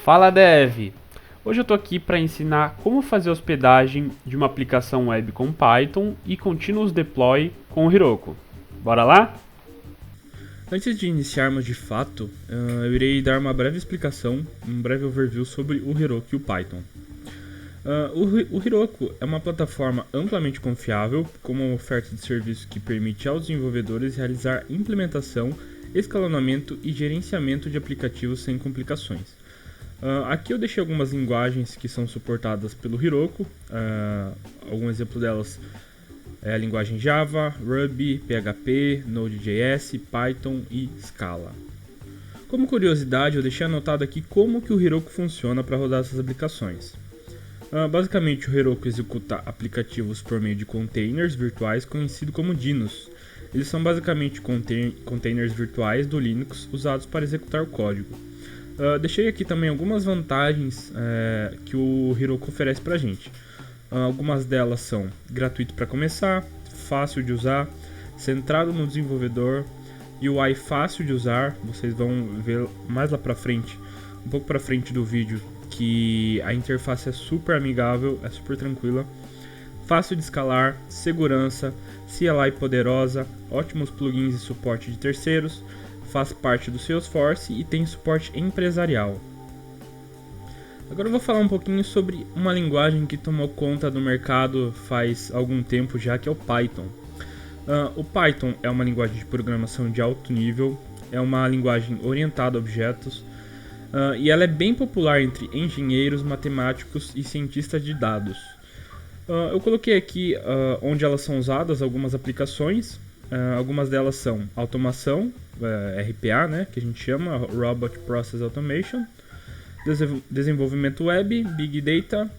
Fala Dev! Hoje eu estou aqui para ensinar como fazer hospedagem de uma aplicação web com Python e Continuous Deploy com o Heroku. Bora lá? Antes de iniciarmos de fato, eu irei dar uma breve explicação, um breve overview sobre o Heroku e o Python. O Heroku é uma plataforma amplamente confiável, com uma oferta de serviço que permite aos desenvolvedores realizar implementação, escalonamento e gerenciamento de aplicativos sem complicações. Aqui eu deixei algumas linguagens que são suportadas pelo Heroku, algum exemplo delas é a linguagem Java, Ruby, PHP, Node.js, Python e Scala. Como curiosidade, eu deixei anotado aqui como que o Heroku funciona para rodar essas aplicações. Basicamente, o Heroku executa aplicativos por meio de containers virtuais conhecidos como Dinos. Eles são basicamente containers virtuais do Linux usados para executar o código. Deixei aqui também algumas vantagens que o Heroku oferece para a gente. Algumas delas são gratuito para começar, fácil de usar, centrado no desenvolvedor, UI fácil de usar. Vocês vão ver mais lá para frente, um pouco para frente do vídeo, que a interface é super amigável, é super tranquila, fácil de escalar, segurança, CLI poderosa, ótimos plugins e suporte de terceiros, faz parte do Salesforce e tem suporte empresarial. Agora eu vou falar um pouquinho sobre uma linguagem que tomou conta do mercado faz algum tempo já, que é o Python. O Python é uma linguagem de programação de alto nível, é uma linguagem orientada a objetos, e ela é bem popular entre engenheiros, matemáticos e cientistas de dados. Eu coloquei aqui onde elas são usadas, algumas aplicações. Algumas delas são automação, RPA, né, que a gente chama Robot Process Automation, desenvolvimento web, Big Data,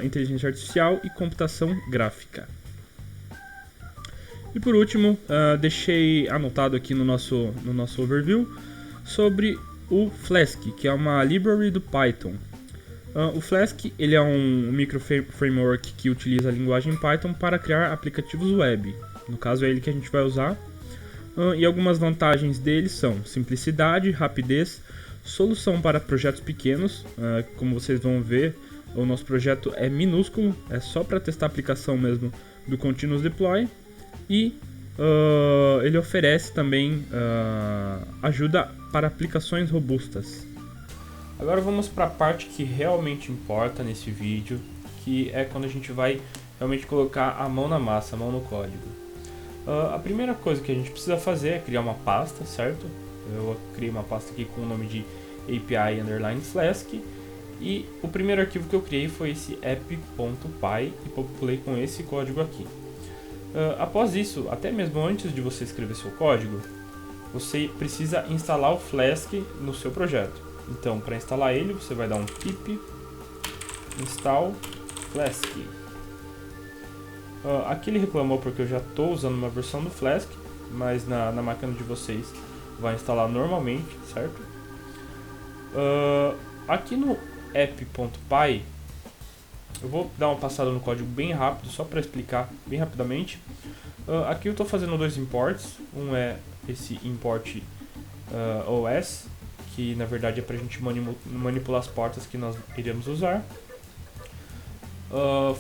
inteligência artificial e computação gráfica. E por último, deixei anotado aqui no nosso overview sobre o Flask, que é uma library do Python. O Flask ele é um micro framework que utiliza a linguagem Python para criar aplicativos web. No caso é ele que a gente vai usar. E algumas vantagens dele são simplicidade, rapidez, solução para projetos pequenos. Como vocês vão ver, o nosso projeto é minúsculo, é só para testar a aplicação mesmo do Continuous Deploy. E ele oferece também ajuda para aplicações robustas. Agora vamos para a parte que realmente importa nesse vídeo, que é quando a gente vai realmente colocar a mão na massa, a mão no código. A primeira coisa que a gente precisa fazer é criar uma pasta, certo? Eu criei uma pasta aqui com o nome de API_Flask, e o primeiro arquivo que eu criei foi esse app.py e populei com esse código aqui. Após isso, até mesmo antes de você escrever seu código, você precisa instalar o Flask no seu projeto. Então, para instalar ele, você vai dar um pip install Flask. Aqui ele reclamou porque eu já estou usando uma versão do Flask, mas na máquina de vocês vai instalar normalmente, certo? Aqui no app.py, eu vou dar uma passada no código bem rápido, só para explicar bem rapidamente. Aqui eu estou fazendo dois imports, um é esse import OS, que na verdade é para a gente manipular as portas que nós iremos usar.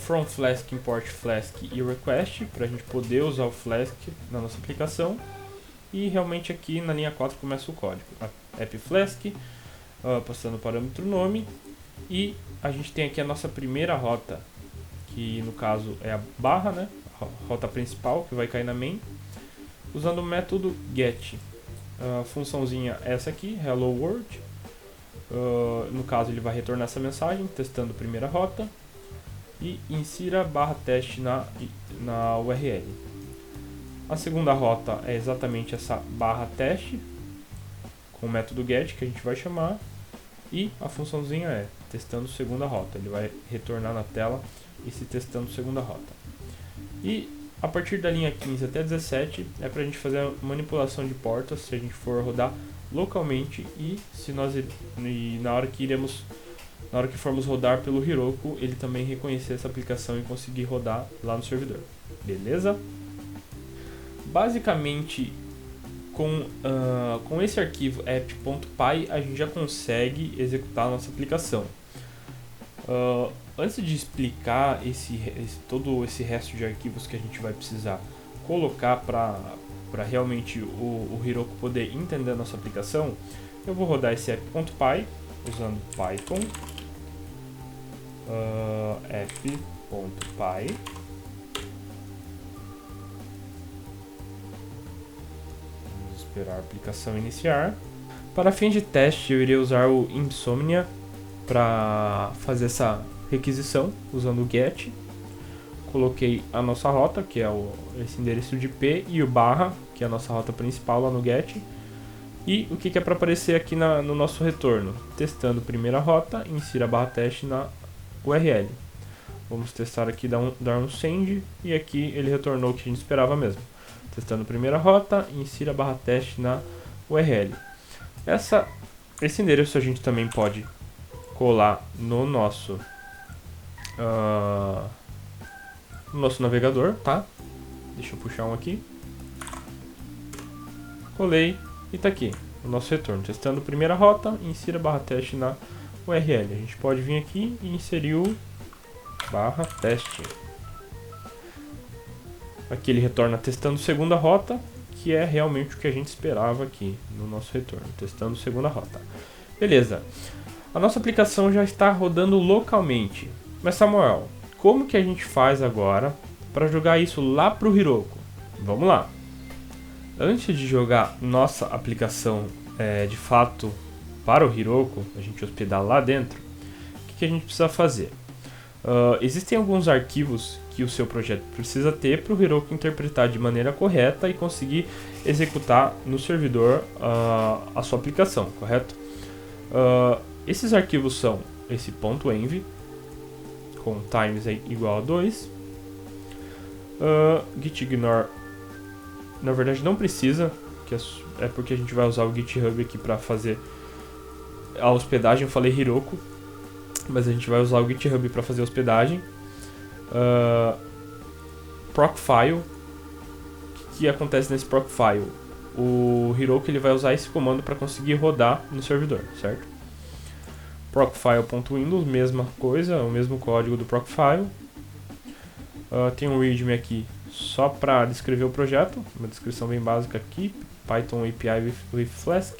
From Flask, import Flask e request, para a gente poder usar o Flask na nossa aplicação. E realmente aqui na linha 4 começa o código. App Flask, passando o parâmetro nome. E a gente tem aqui a nossa primeira rota, que no caso é a barra, né? A rota principal que vai cair na main, usando o método get. A funçãozinha é essa aqui, hello world. No caso ele vai retornar essa mensagem, testando a primeira rota. E insira barra teste na URL. A segunda rota é exatamente essa barra teste, com o método get que a gente vai chamar. E a funçãozinha é testando segunda rota. Ele vai retornar na tela esse testando segunda rota. E a partir da linha 15 até 17 é para a gente fazer a manipulação de portas se a gente for rodar localmente e na hora que formos rodar pelo Heroku, ele também reconhecer essa aplicação e conseguir rodar lá no servidor. Beleza? Basicamente com esse arquivo app.py a gente já consegue executar a nossa aplicação. Antes de explicar todo esse resto de arquivos que a gente vai precisar colocar para realmente o Heroku poder entender a nossa aplicação, eu vou rodar esse app.py usando Python app.py. Vamos esperar a aplicação iniciar. Para fins de teste, eu irei usar o Insomnia para fazer essa requisição usando o get. Coloquei a nossa rota, que é esse endereço de IP, e o barra, que é a nossa rota principal lá no get. E o que é para aparecer aqui no nosso retorno? Testando primeira rota, insira barra teste na URL. Vamos testar aqui, dar um send, e aqui ele retornou o que a gente esperava mesmo. Testando primeira rota, insira barra teste na URL. Esse endereço a gente também pode colar no nosso navegador, tá? Deixa eu puxar um aqui. Colei e tá aqui o nosso retorno. Testando primeira rota, insira barra teste na URL. A gente pode vir aqui e inserir o barra teste. Aqui ele retorna testando segunda rota, que é realmente o que a gente esperava aqui no nosso retorno. Testando segunda rota. Beleza. A nossa aplicação já está rodando localmente. Mas Samuel, como que a gente faz agora para jogar isso lá para o Heroku? Vamos lá. Antes de jogar nossa aplicação de fato para o Heroku, a gente hospedar lá dentro, o que a gente precisa fazer? Existem alguns arquivos que o seu projeto precisa ter para o Heroku interpretar de maneira correta e conseguir executar no servidor a sua aplicação, correto? Esses arquivos são esse .env com times igual a 2, gitignore, na verdade não precisa, que é porque a gente vai usar o GitHub aqui para fazer a hospedagem. Eu falei Heroku, mas a gente vai usar o GitHub para fazer a hospedagem. Procfile, o que acontece nesse procfile? O Heroku ele vai usar esse comando para conseguir rodar no servidor, certo? Procfile.windows, mesma coisa, o mesmo código do Procfile. Tem um readme aqui só para descrever o projeto, uma descrição bem básica aqui, Python API with Flask.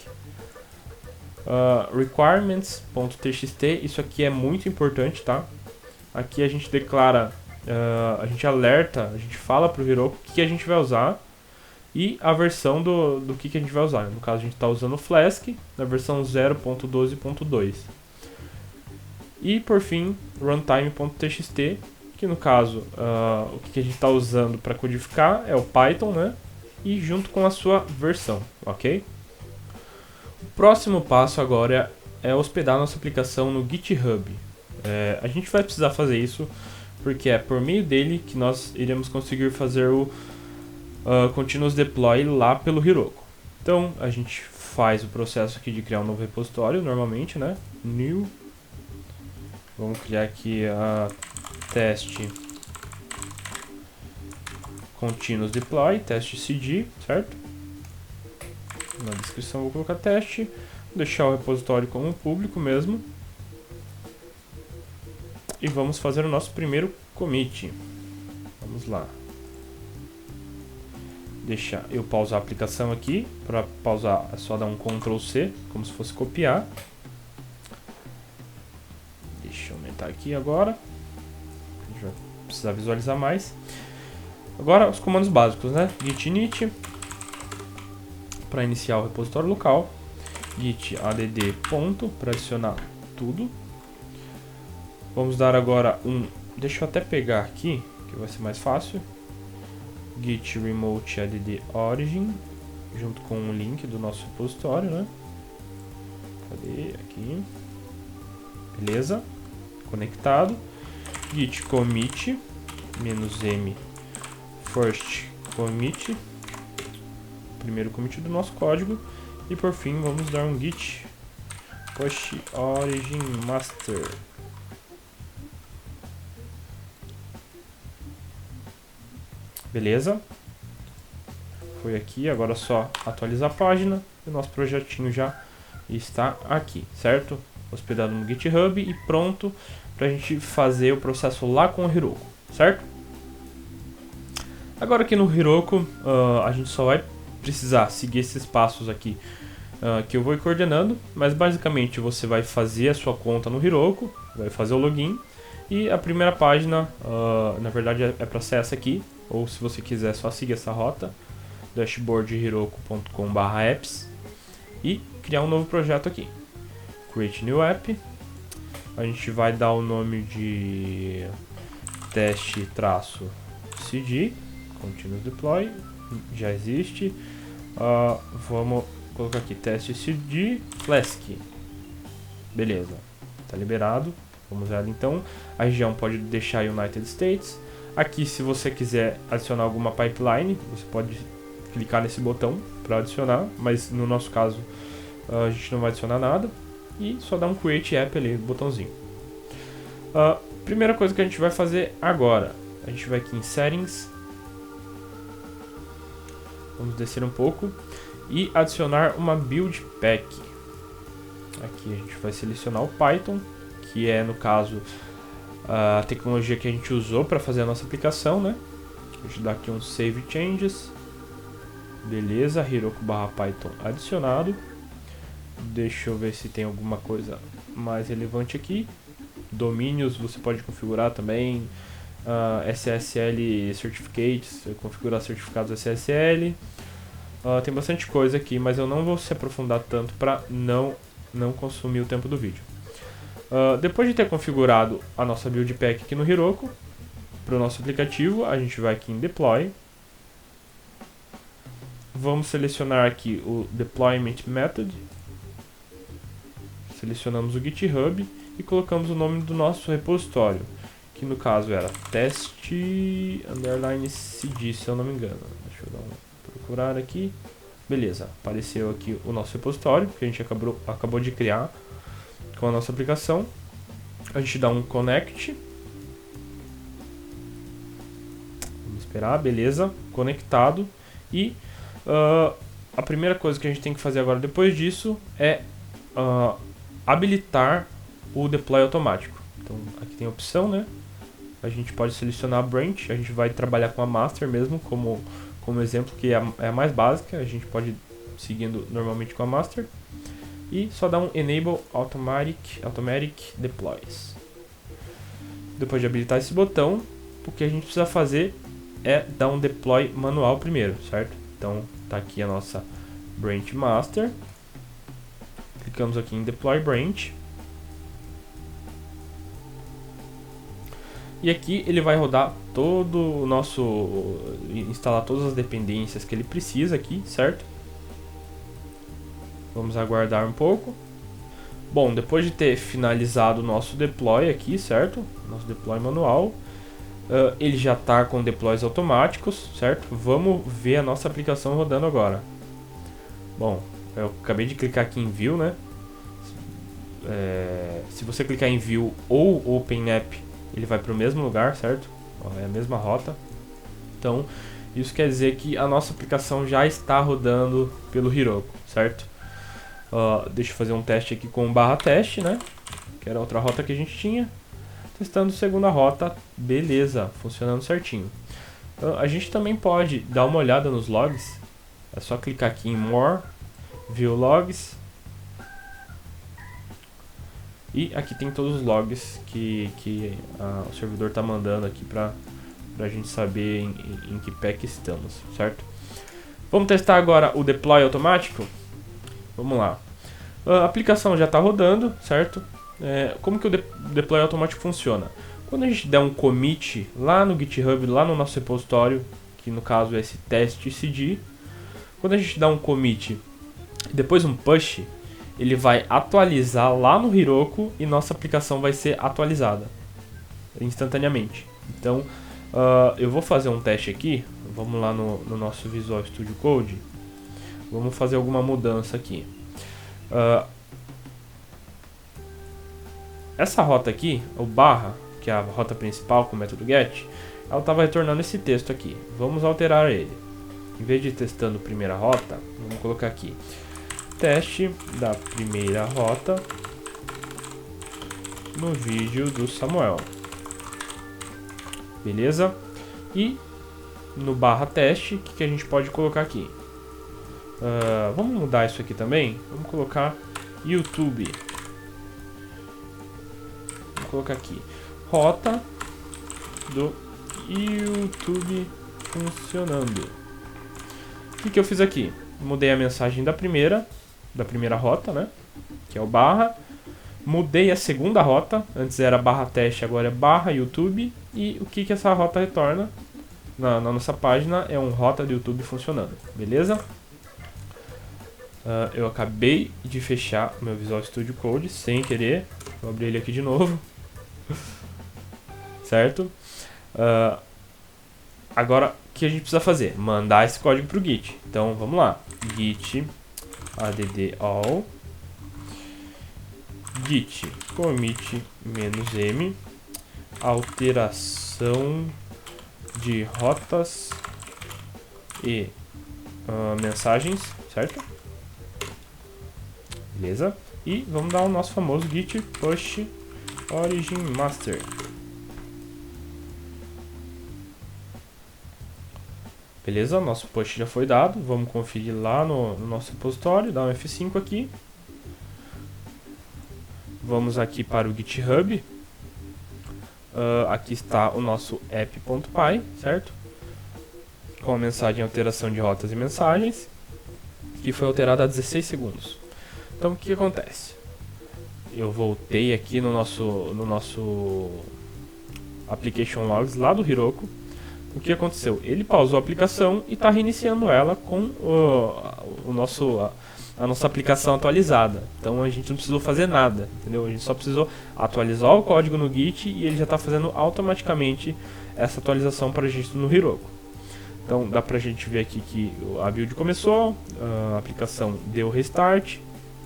Requirements.txt, isso aqui é muito importante, tá? Aqui a gente declara, a gente alerta, a gente fala para o Heroku o que a gente vai usar e a versão do que a gente vai usar. No caso a gente está usando o Flask na versão 0.12.2. E por fim, runtime.txt, que no caso o que a gente está usando para codificar é o Python, né? E junto com a sua versão, ok? O próximo passo agora é hospedar nossa aplicação no GitHub. A gente vai precisar fazer isso porque é por meio dele que nós iremos conseguir fazer o continuous deploy lá pelo Heroku. Então a gente faz o processo aqui de criar um novo repositório normalmente, né? New. Vamos criar aqui a teste continuous deploy, teste cd, certo? Na descrição vou colocar teste, vou deixar o repositório como público mesmo. E vamos fazer o nosso primeiro commit. Vamos lá. Deixa eu pausar a aplicação aqui. Para pausar é só dar um Ctrl C, como se fosse copiar. Deixa eu aumentar aqui agora. A gente vai precisar visualizar mais. Agora os comandos básicos, né? Git init para iniciar o repositório local. Git add ponto para adicionar tudo. Vamos dar agora deixa eu até pegar aqui, que vai ser mais fácil. Git remote add origin, junto com o link do nosso repositório, né? Cadê? Aqui. Beleza. Conectado. Git commit -m first commit, primeiro commit do nosso código. E por fim vamos dar um git push origin master. Beleza? foi aqui, agora é só atualizar a página e o nosso projetinho já está aqui, certo? Hospedado no GitHub e pronto para a gente fazer o processo lá com o Heroku, certo? Agora aqui no Heroku, a gente só vai precisar seguir esses passos aqui que eu vou ir coordenando, mas basicamente você vai fazer a sua conta no Heroku, vai fazer o login e a primeira página, na verdade é para ser essa aqui, ou se você quiser só seguir essa rota, dashboard.heroku.com/apps e criar um novo projeto aqui. Create new app, a gente vai dar o nome de teste-cd, continuous deploy, já existe. Vamos colocar aqui teste-cd Flask, beleza, tá liberado. Vamos ver então, a região pode deixar United States. Aqui, se você quiser adicionar alguma pipeline, você pode clicar nesse botão para adicionar, mas no nosso caso a gente não vai adicionar nada. E só dar um Create App ali, no botãozinho. Primeira coisa que a gente vai fazer agora, a gente vai aqui em Settings. Vamos descer um pouco e adicionar uma Build Pack. Aqui a gente vai selecionar o Python, que é, no caso, a tecnologia que a gente usou para fazer a nossa aplicação, né? A gente dá aqui um Save Changes. Beleza, Heroku/Python adicionado. Deixa eu ver se tem alguma coisa mais relevante aqui. Domínios você pode configurar também. SSL Certificates, configurar certificados SSL. Tem bastante coisa aqui, mas eu não vou se aprofundar tanto para não consumir o tempo do vídeo. Depois de ter configurado a nossa build pack aqui no Heroku, para o nosso aplicativo, a gente vai aqui em Deploy. Vamos selecionar aqui o Deployment Method. Selecionamos o GitHub e colocamos o nome do nosso repositório, que no caso era test_cd, se eu não me engano. Deixa eu dar procurar aqui. Beleza, apareceu aqui o nosso repositório, que a gente acabou de criar com a nossa aplicação. A gente dá um connect. Vamos esperar, beleza, conectado. E a primeira coisa que a gente tem que fazer agora depois disso é habilitar o deploy automático. Então aqui tem a opção, né? A gente pode selecionar a branch, a gente vai trabalhar com a master mesmo como exemplo, que é a mais básica. A gente pode ir seguindo normalmente com a master e só dar um enable automatic deploys. Depois de habilitar esse botão, o que a gente precisa fazer é dar um deploy manual primeiro, certo? Então tá aqui a nossa branch master. Clicamos aqui em Deploy Branch. E aqui ele vai rodar todo o nosso... instalar todas as dependências que ele precisa aqui, certo? Vamos aguardar um pouco. Bom, depois de ter finalizado o nosso deploy aqui, certo? Nosso deploy manual. Ele já está com deploys automáticos, certo? Vamos ver a nossa aplicação rodando agora. Bom, eu acabei de clicar aqui em View, né? Se você clicar em View ou Open App, ele vai para o mesmo lugar, certo? É a mesma rota. Então, isso quer dizer que a nossa aplicação já está rodando pelo Heroku, certo? Deixa eu fazer um teste aqui com /teste, né? Que era outra rota que a gente tinha. Testando segunda rota, beleza, funcionando certinho. A gente também pode dar uma olhada nos logs. É só clicar aqui em More, View Logs. E aqui tem todos os logs que o servidor está mandando aqui para a gente saber em que pack estamos, certo? Vamos testar agora o deploy automático? Vamos lá. A aplicação já está rodando, certo? Como que o deploy automático funciona? Quando a gente der um commit lá no GitHub, lá no nosso repositório, que no caso é esse teste_cd, quando a gente dá um commit e depois um push, ele vai atualizar lá no Heroku e nossa aplicação vai ser atualizada instantaneamente. Então, eu vou fazer um teste aqui. Vamos lá no nosso Visual Studio Code. Vamos fazer alguma mudança aqui. Essa rota aqui, o barra, que é a rota principal com o método get, ela estava retornando esse texto aqui. Vamos alterar ele. em vez de testando primeira rota, vamos colocar aqui teste da primeira rota no vídeo do Samuel. Beleza? E no barra teste, o que a gente pode colocar aqui? Vamos mudar isso aqui também? Vamos colocar YouTube. Vou colocar aqui rota do YouTube funcionando. O que eu fiz aqui? Mudei a mensagem da primeira rota, né? Que é o barra. Mudei a segunda rota. Antes era barra teste, agora é barra YouTube. E o que essa rota retorna na nossa página é um rota do YouTube funcionando. Beleza? Eu acabei de fechar o meu Visual Studio Code sem querer. Vou abrir ele aqui de novo. Certo? Agora, o que a gente precisa fazer? Mandar esse código para o Git. Então, vamos lá. Git add all git commit -m alteração de rotas e mensagens, certo? Beleza? E vamos dar o nosso famoso git push origin master. Beleza, nosso push já foi dado. Vamos conferir lá no nosso repositório, dar um F5 aqui. Vamos aqui para o GitHub. Aqui está o nosso app.py, certo? Com a mensagem alteração de rotas e mensagens, que foi alterada há 16 segundos. Então o que acontece? Eu voltei aqui no nosso application logs lá do Heroku. O que aconteceu? Ele pausou a aplicação e está reiniciando ela com a nossa aplicação atualizada. Então a gente não precisou fazer nada, entendeu? A gente só precisou atualizar o código no Git e ele já está fazendo automaticamente essa atualização para a gente no Heroku. Então dá pra gente ver aqui que a build começou, a aplicação deu restart,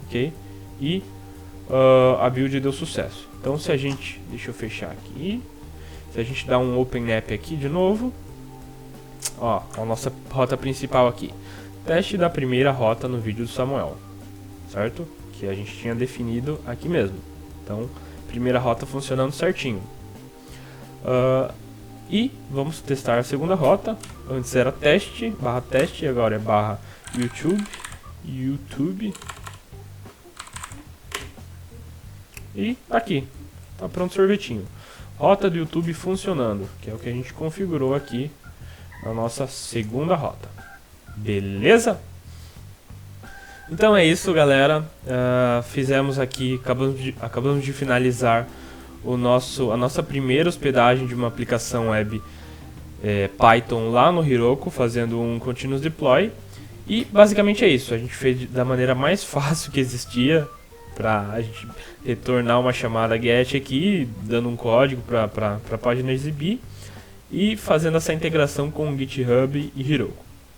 ok? E a build deu sucesso. Então se a gente, deixa eu fechar aqui, se a gente dá um open app aqui de novo, ó, a nossa rota principal aqui, teste da primeira rota no vídeo do Samuel, certo? Que a gente tinha definido aqui mesmo. Então, primeira rota funcionando certinho. E vamos testar a segunda rota. Antes era teste, barra teste, agora é barra YouTube. E tá aqui, tá pronto o sorvetinho. Rota do YouTube funcionando, que é o que a gente configurou aqui na nossa segunda rota. Beleza? Então é isso, galera. Fizemos aqui, acabamos de finalizar a nossa primeira hospedagem de uma aplicação web Python lá no Heroku, fazendo um continuous deploy. E basicamente é isso. A gente fez da maneira mais fácil que existia, para a gente retornar uma chamada GET aqui, dando um código para a página exibir e fazendo essa integração com o GitHub e Heroku.